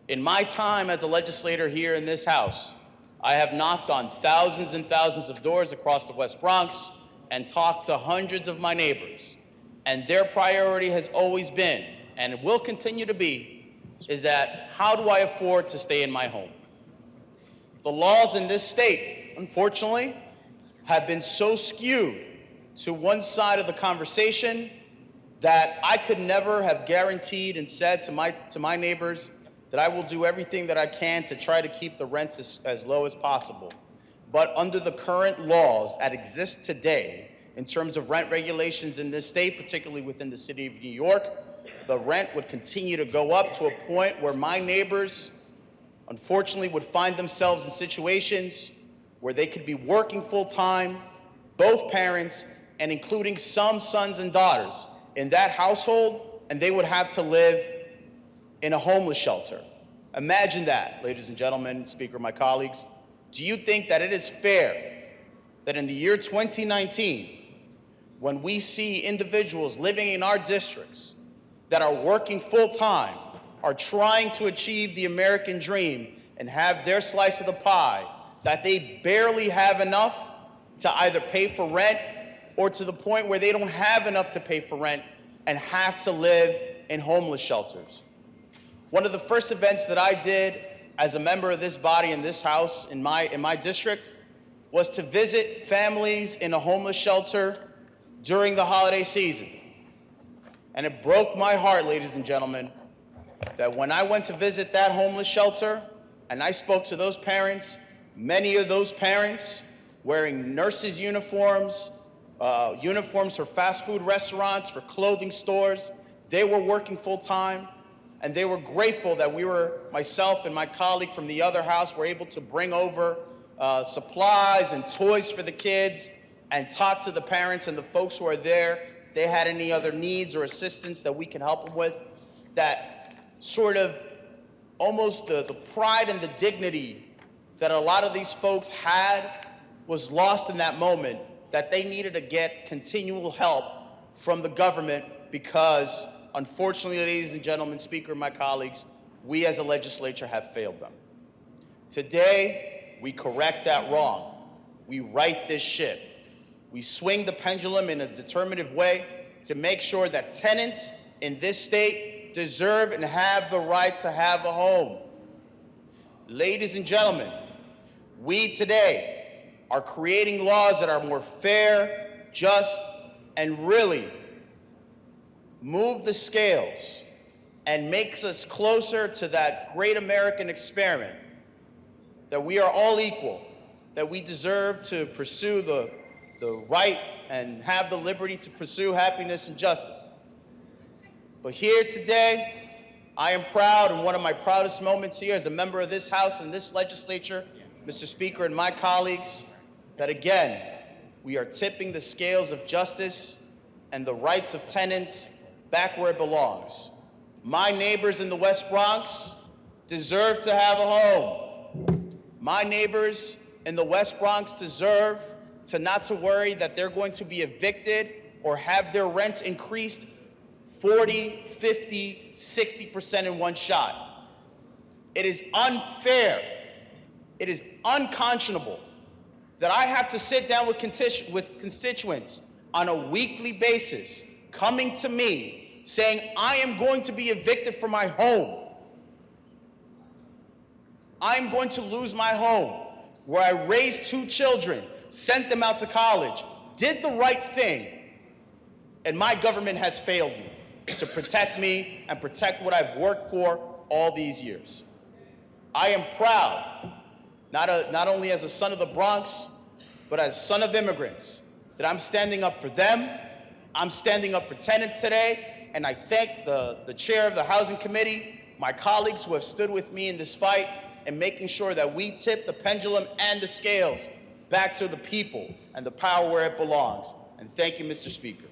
In my time as a legislator here in this House, I have knocked on thousands and thousands of doors across the West Bronx and talked to hundreds of my neighbors. And their priority has always been, and it will continue to be, is that how do I afford to stay in my home? The laws in this state, unfortunately, have been so skewed to one side of the conversation that I could never have guaranteed and said to my neighbors that I will do everything that I can to try to keep the rents as low as possible. But under the current laws that exist today, in terms of rent regulations in this state, particularly within the city of New York, the rent would continue to go up to a point where my neighbors, unfortunately, would find themselves in situations where they could be working full-time, both parents, and including some sons and daughters in that household, and they would have to live in a homeless shelter. Imagine that, ladies and gentlemen, Speaker, my colleagues. Do you think that it is fair that in the year 2019, when we see individuals living in our districts that are working full-time, are trying to achieve the American dream and have their slice of the pie, that they barely have enough to either pay for rent or to the point where they don't have enough to pay for rent and have to live in homeless shelters? One of the first events that I did as a member of this body in this House in my district was to visit families in a homeless shelter during the holiday season. And it broke my heart, ladies and gentlemen, that when I went to visit that homeless shelter and I spoke to those parents, many of those parents wearing nurses' uniforms, uniforms for fast food restaurants, for clothing stores, they were working full-time. And they were grateful that myself and my colleague from the other house were able to bring over supplies and toys for the kids and talk to the parents and the folks who are there. If they had any other needs or assistance that we can help them with, that sort of almost the pride and the dignity that a lot of these folks had was lost in that moment, that they needed to get continual help from the government because, unfortunately, ladies and gentlemen, Speaker, my colleagues, we as a legislature have failed them. Today, we correct that wrong. We right this ship. We swing the pendulum in a determinative way to make sure that tenants in this state deserve and have the right to have a home. Ladies and gentlemen, we today are creating laws that are more fair, just, and really move the scales and makes us closer to that great American experiment, that we are all equal, that we deserve to pursue the right and have the liberty to pursue happiness and justice. But here today, I am proud, and one of my proudest moments here as a member of this House and this legislature, Mr. Speaker and my colleagues, that again, we are tipping the scales of justice and the rights of tenants back where it belongs. My neighbors in the West Bronx deserve to have a home. My neighbors in the West Bronx deserve to not to worry that they're going to be evicted or have their rents increased 40, 50, 60% in one shot. It is unfair. It is unconscionable that I have to sit down with constituents on a weekly basis coming to me saying, I am going to be evicted from my home. I'm going to lose my home where I raised 2 children, sent them out to college, did the right thing, and my government has failed me to protect me and protect what I've worked for all these years. I am proud, not only as a son of the Bronx, but as son of immigrants, that I'm standing up for them. I'm standing up for tenants today, and I thank the chair of the Housing Committee, my colleagues who have stood with me in this fight, and making sure that we tip the pendulum and the scales back to the people and the power where it belongs. And thank you, Mr. Speaker.